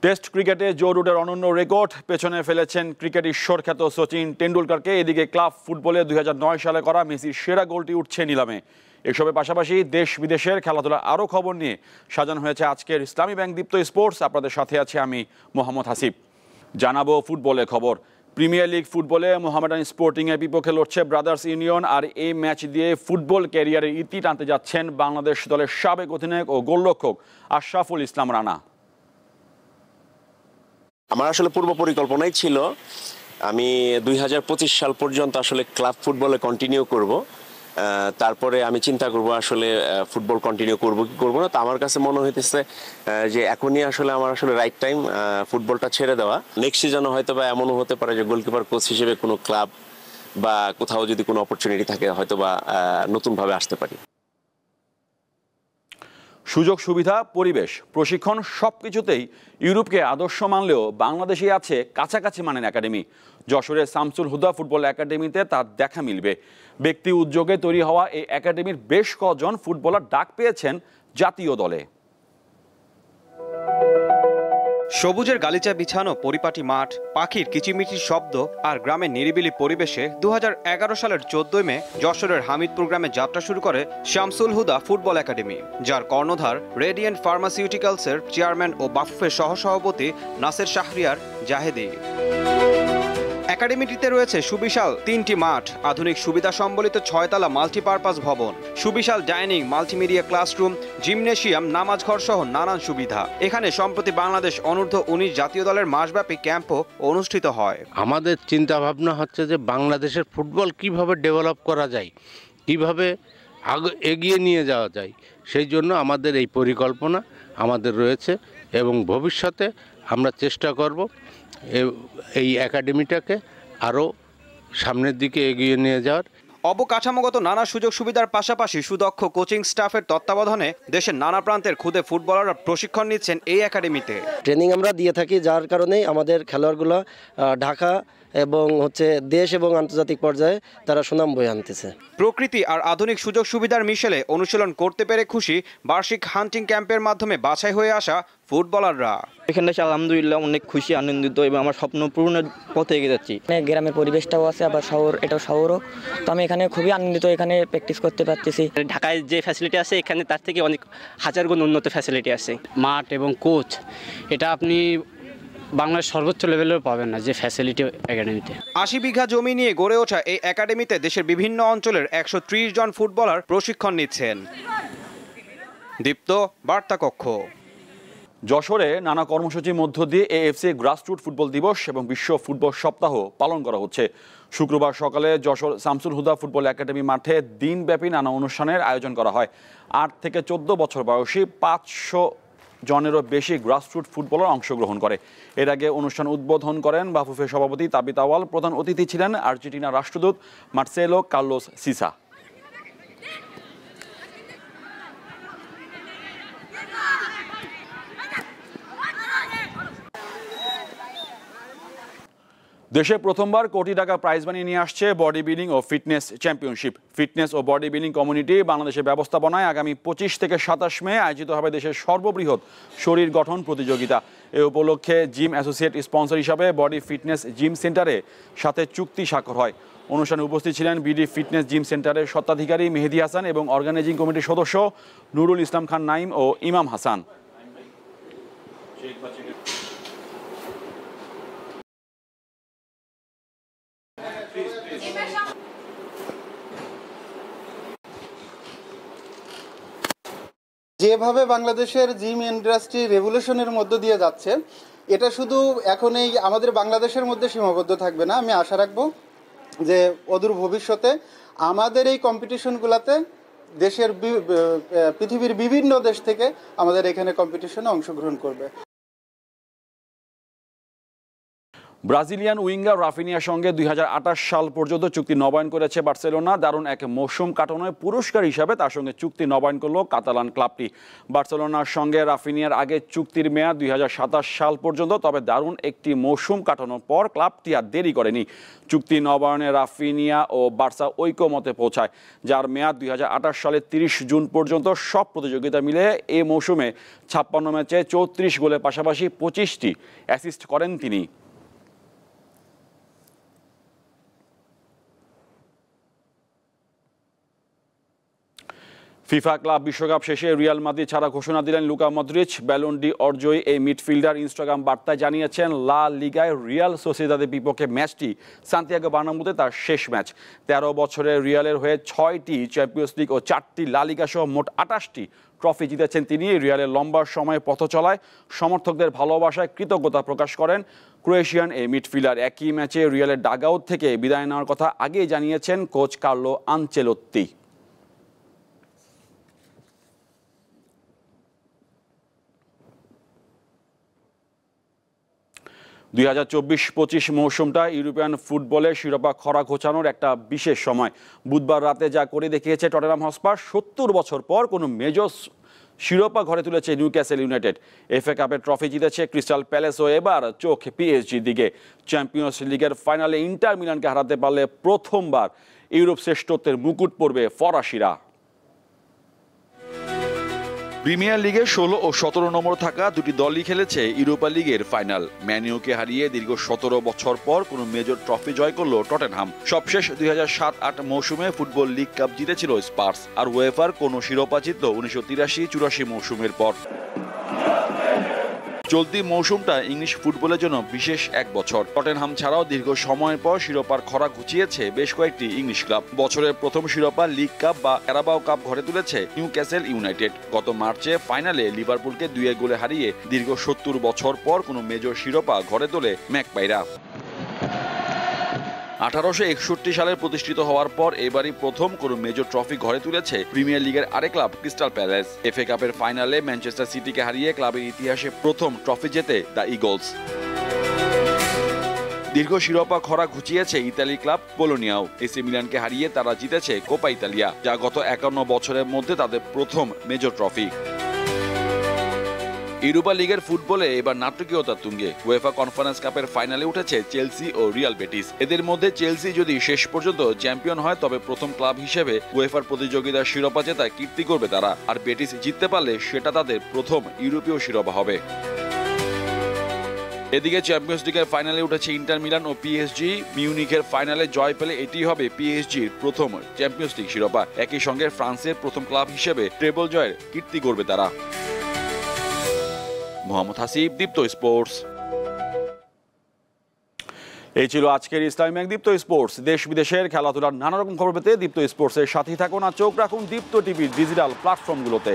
Test ক্রিকেটে জো রুটের অনন্য রেকর্ড পেছনে ফেলেছেন ক্রিকেট ঈশ্বর খ্যাত সচিন টেন্ডুলকারকে। এদিকে ক্লাব ফুটবলে 2009 সালে করা মেসির সেরা গোলটি উঠছে নিলামে। এসবের পাশাপাশি দেশ বিদেশের খেলাধুলা আরও খবর নিয়ে সাজানো হয়েছে আজকের ইসলামী ব্যাংক দীপ্ত স্পোর্টস। আপনাদের সাথে আছে আমি মোহাম্মদ হাসিব। জানাবো ফুটবলের খবর। প্রিমিয়ার লিগ ফুটবলে মোহামেডান স্পোর্টিংয়ের বিপক্ষে লড়ছে ব্রাদার্স ইউনিয়ন। আর এই ম্যাচ দিয়ে ফুটবল ক্যারিয়ারের ইতি টানতে যাচ্ছেন বাংলাদেশ দলের সাবেক অধিনায়ক ও গোলরক্ষক আশরাফুল ইসলাম রানা। আমার আসলে পূর্ব পরিকল্পনাই ছিল আমি 2025 সাল পর্যন্ত আসলে ক্লাব ফুটবলে কন্টিনিউ করব। তারপরে আমি চিন্তা করব আসলে ফুটবল কন্টিনিউ করব কি করব না। তো আমার কাছে মনে হইতেছে যে এখনই আসলে আমার আসলে রাইট টাইম ফুটবলটা ছেড়ে দেওয়া। নেক্সট সিজনে হয়তো বা এমনও হতে পারে যে গোলকিপার কোচ হিসেবে কোনো ক্লাব বা কোথাও যদি কোনো অপরচুনিটি থাকে হয়তো বা নতুনভাবে আসতে পারি। সুযোগ সুবিধা, পরিবেশ, প্রশিক্ষণ সবকিছুতেই ইউরোপকে আদর্শ মানলেও বাংলাদেশে আছে কাছাকাছি মানের একাডেমি। যশোরের শামসুল হুদা ফুটবল একাডেমিতে তার দেখা মিলবে। ব্যক্তি উদ্যোগে তৈরি হওয়া এই একাডেমির বেশ কজন ফুটবলার ডাক পেয়েছেন জাতীয় দলে। সবুজের গালিচা বিছানো পরিপাটি মাঠ, পাখির কিচিমিচির শব্দ আর গ্রামের নিরিবিলি পরিবেশে 2011 সালের 14 মে যশোরের হামিদপুর গ্রামে যাত্রা শুরু করে শামসুল হুদা ফুটবল একাডেমি, যার কর্ণধার রেডিয়েন্ট ফার্মাসিউটিক্যালসের চেয়ারম্যান ও বাফুফের সহসভাপতি নাসের শাহরিয়ার জাহেদি। একাডেমিটিতে রয়েছে সুবিশাল 3টি মাঠ, আধুনিক সুবিধা সম্বলিত 6তলা মাল্টিপারপাস ভবন, সুবিশাল ডাইনিং, মাল্টিমিডিয়া ক্লাসরুম, জিমনেশিয়াম, নামাজঘর সহ নানান সুবিধা। এখানে সম্প্রতি বাংলাদেশ অনূর্ধ্ব-19 জাতীয় দলের মাসব্যাপী ক্যাম্পও অনুষ্ঠিত হয়। আমাদের চিন্তা ভাবনা হচ্ছে যে বাংলাদেশের ফুটবল কিভাবে ডেভেলপ করা যায়, কিভাবে এগিয়ে নিয়ে যাওয়া যায়, সেই জন্য আমাদের এই পরিকল্পনা আমাদের রয়েছে এবং ভবিষ্যতে আমরা চেষ্টা করব এই একাডেমিটাকে আরও সামনের দিকে এগিয়ে নিয়ে যাওয়ার। অবকাঠামোগত নানা সুযোগ সুবিধার পাশাপাশি সুদক্ষ কোচিং স্টাফের তত্ত্বাবধানে দেশের নানা প্রান্তের খুদে ফুটবলাররা প্রশিক্ষণ নিচ্ছেন এই একাডেমিতে। ট্রেনিং আমরা দিয়ে থাকি, যার কারণেই আমাদের খেলোয়াড়গুলো ঢাকা এবং দেশ এবং আন্তর্জাতিক পর্যায়ে তারা সুনাম বয়ে আনতেছে। প্রকৃতি আর আধুনিক সুযোগ সুবিধার মিশেলে অনুশীলন করতে পেরে খুশি বার্ষিক হান্টিং ক্যাম্পের মাধ্যমে বাছাই হয়ে আসা ফুটবলাররা। এখানে এসে আলহামদুলিল্লাহ অনেক খুশি, আনন্দিত এবং আমার স্বপ্ন পূরণের পথে এগিয়ে যাচ্ছি। গ্রামের পরিবেশটাও আছে, আবার শহর, এটাও শহরও, তো আমি এখানে খুবই আনন্দিত, এখানে প্র্যাকটিস করতে পারতেছি। ঢাকায় যে ফ্যাসিলিটি আছে এখানে তার থেকে অনেক হাজার গুণ উন্নত ফ্যাসিলিটি আছে। মাঠ এবং কোচ এটা আপনি বাংলার সর্বোচ্চ লেভেলেও পাবেন না যে ফ্যাসিলিটি একাডেমিতে। 80 বিঘা জমি নিয়ে গড়ে ওঠা এই একাডেমিতে দেশের বিভিন্ন অঞ্চলের 130 জন ফুটবলার প্রশিক্ষণ নিচ্ছেন। দীপ্ত, বার্তা কক্ষ। যশোরে নানা কর্মসূচির মধ্য দিয়ে এএফসি গ্রাসরুট ফুটবল দিবস এবং বিশ্ব ফুটবল সপ্তাহ পালন করা হচ্ছে। শুক্রবার সকালে যশোর শামসুল হুদা ফুটবল একাডেমি মাঠে দিনব্যাপী নানা অনুষ্ঠানের আয়োজন করা হয়। 8 থেকে 14 বছর বয়সী 500 জনেরও বেশি গ্রাসরুট ফুটবলার অংশগ্রহণ করে। এর আগে অনুষ্ঠান উদ্বোধন করেন বাফুফের সভাপতি তাবিত আওয়াল। প্রধান অতিথি ছিলেন আর্জেন্টিনা রাষ্ট্রদূত মার্সেলো কার্লোস সিসা। দেশে প্রথমবার কোটি টাকা প্রাইজ মানি নিয়ে আসছে বডি বিল্ডিং ও ফিটনেস চ্যাম্পিয়নশিপ। ফিটনেস ও বডি বিল্ডিং কমিউনিটি বাংলাদেশের ব্যবস্থাপনায় আগামী 25 থেকে 27 মে আয়োজিত হবে দেশের সর্ববৃহৎ শরীর গঠন প্রতিযোগিতা। এ উপলক্ষে জিম অ্যাসোসিয়েট স্পন্সর হিসাবে বডি ফিটনেস জিম সেন্টারের সাথে চুক্তি স্বাক্ষর হয়। অনুষ্ঠানে উপস্থিত ছিলেন বিডি ফিটনেস জিম সেন্টারের স্বত্বাধিকারী মেহেদি হাসান এবং অর্গানাইজিং কমিটির সদস্য নুরুল ইসলাম খান নাইম ও ইমাম হাসান। যেভাবে বাংলাদেশের জিম ইন্ডাস্ট্রি রেভলিউশনের মধ্য দিয়ে যাচ্ছে, এটা শুধু এখন এই আমাদের বাংলাদেশের মধ্যে সীমাবদ্ধ থাকবে না। আমি আশা রাখবো যে অদূর ভবিষ্যতে আমাদের এই কম্পিটিশনগুলোতে দেশের পৃথিবীর বিভিন্ন দেশ থেকে আমাদের এখানে কম্পিটিশনে অংশগ্রহণ করবে। ব্রাজিলিয়ান উইঙ্গার রাফিনিয়ার সঙ্গে 2028 সাল পর্যন্ত চুক্তি নবায়ন করেছে বার্সেলোনা। দারুণ এক মৌসুম কাটানোয় পুরস্কার হিসাবে তার সঙ্গে চুক্তি নবায়ন করলো কাতালান ক্লাবটি। বার্সেলোনার সঙ্গে রাফিনিয়ার আগে চুক্তির মেয়াদ 2027 সাল পর্যন্ত। তবে দারুণ একটি মৌসুম কাটানোর পর ক্লাবটি আর দেরি করেনি। চুক্তি নবায়নে রাফিনিয়া ও বার্সা ঐকমত্যে পৌঁছায়, যার মেয়াদ 2028 সালের 30 জুন পর্যন্ত। সব প্রতিযোগিতা মিলে এ মৌসুমে 56 ম্যাচে 34 গোলের পাশাপাশি 25টি অ্যাসিস্ট করেন তিনি। ফিফা ক্লাব বিশ্বকাপ শেষে রিয়াল মাদ্রিদ ছাড়া ঘোষণা দিলেন লুকা মদ্রিচ। ব্যালন ডি অর্জয়ী এই মিডফিল্ডার ইনস্টাগ্রাম বার্তায় জানিয়েছেন, লা লিগায় রিয়াল সোসিয়েদাদের বিপক্ষে ম্যাচটি সান্তিয়াগো বার্নাব্যুতে তার শেষ ম্যাচ। 13 বছরে রিয়ালের হয়ে 6টি চ্যাম্পিয়ন্স লিগ ও 4টি লা লিগা সহ মোট 28টি ট্রফি জিতেছেন তিনি। রিয়ালের লম্বা সময় পথ চলায় সমর্থকদের ভালোবাসায় কৃতজ্ঞতা প্রকাশ করেন ক্রোয়েশিয়ান এই মিডফিল্ডার। একই ম্যাচে রিয়ালের ডাগআউট থেকে বিদায় নেওয়ার কথা আগেই জানিয়েছেন কোচ কার্লো আনচেলোত্তি। 2024-25 মৌসুমটা ইউরোপিয়ান ফুটবলে শিরোপা খরা ঘোচানোর একটা বিশেষ সময়। বুধবার রাতে যা করে দেখিয়েছে টটেনহাম হটস্পার। 70 বছর পর কোনো মেজর শিরোপা ঘরে তুলেছে নিউক্যাসল ইউনাইটেড। এফএ কাপের ট্রফি জিতেছে ক্রিস্টাল প্যালেসও। এবার চোখ পিএসজির দিকে। চ্যাম্পিয়ন্স লিগের ফাইনালে ইন্টার মিলানকে হারাতে পারলে প্রথমবার ইউরোপ শ্রেষ্ঠত্বের মুকুট পড়বে ফরাসিরা। প্রিমিয়ার লিগে 16 ও 17 নম্বর থাকা দুটি দলই খেলেছে ইউরোপা লিগের ফাইনাল। ম্যানিউকে হারিয়ে দীর্ঘ 17 বছর পর কোনো মেজর ট্রফি জয় করল টটেনহাম। সবশেষ 2007-08 মৌসুমে ফুটবল লিগ কাপ জিতেছিল স্পার্স। আর ওয়েফার কোনো শিরোপা জিতল 1983-84 মৌসুমের পর। চলতি মৌসুমটা ইংলিশ ফুটবলের জন্য বিশেষ এক বছর। টটেনহাম ছাড়াও দীর্ঘ সময়ের পর শিরোপার খরা ঘুচিয়েছে বেশ কয়েকটি ইংলিশ ক্লাব। বছরের প্রথম শিরোপা লিগ কাপ বা ক্যারাবাও কাপ ঘরে তুলেছে নিউক্যাসল ইউনাইটেড। গত মার্চে ফাইনালে লিভারপুলকে 2-1 গোলে হারিয়ে দীর্ঘ 70 বছর পর কোনো মেজর শিরোপা ঘরে তোলে ম্যাকপাইরা। 1861 সালে প্রতিষ্ঠিত হওয়ার পর এবারই প্রথম কোনো মেজর ট্রফি ঘরে তুলেছে প্রিমিয়ার লিগের আরেক ক্লাব ক্রিস্টাল প্যালেস। এফএ কাপের ফাইনালে ম্যানচেস্টার সিটিকে হারিয়ে ক্লাবের ইতিহাসে প্রথম ট্রফি জেতে দ্য ইগলস। দীর্ঘ শিরোপা খরা ঘুচিয়েছে ইতালি ক্লাব পোলোনিয়াও। এসি মিলানকে হারিয়ে তারা জিতেছে কোপা ইতালিয়া, যা গত 51 বছরের মধ্যে তাদের প্রথম মেজর ট্রফি। ইউরোপা লিগের ফুটবলে এবার নাটকীয়তা তুঙ্গে। উয়েফা কনফারেন্স কাপের ফাইনালে উঠেছে চেলসি ও রিয়াল বেটিস। এদের মধ্যে চেলসি যদি শেষ পর্যন্ত চ্যাম্পিয়ন হয় তবে প্রথম ক্লাব হিসেবে উয়েফার প্রতিযোগিতার শিরোপা জেতায় কীর্তি করবে তারা। আর বেটিস জিততে পারলে সেটা তাদের প্রথম ইউরোপীয় শিরোপা হবে। এদিকে চ্যাম্পিয়ন্স লিগের ফাইনালে উঠেছে ইন্টার মিলান ও পিএসজি। মিউনিখের ফাইনালে জয় পেলে এটি হবে পিএসজির প্রথম চ্যাম্পিয়ন্স লিগ শিরোপা। একই সঙ্গে ফ্রান্সের প্রথম ক্লাব হিসেবে ট্রেবল জয়ের কীর্তি করবে তারা। মোহাম্মদ হাসিব, দীপ্ত স্পোর্টস। এই ছিল আজকের ইসলামিক দীপ্ত স্পোর্টস। দেশ বিদেশের খেলাধুলার নানা রকম খবর পেতে দীপ্ত স্পোর্টসের সাথেই থাকুন আর চোখ রাখুন দীপ্ত টিভির ডিজিটাল প্ল্যাটফর্মগুলোতে।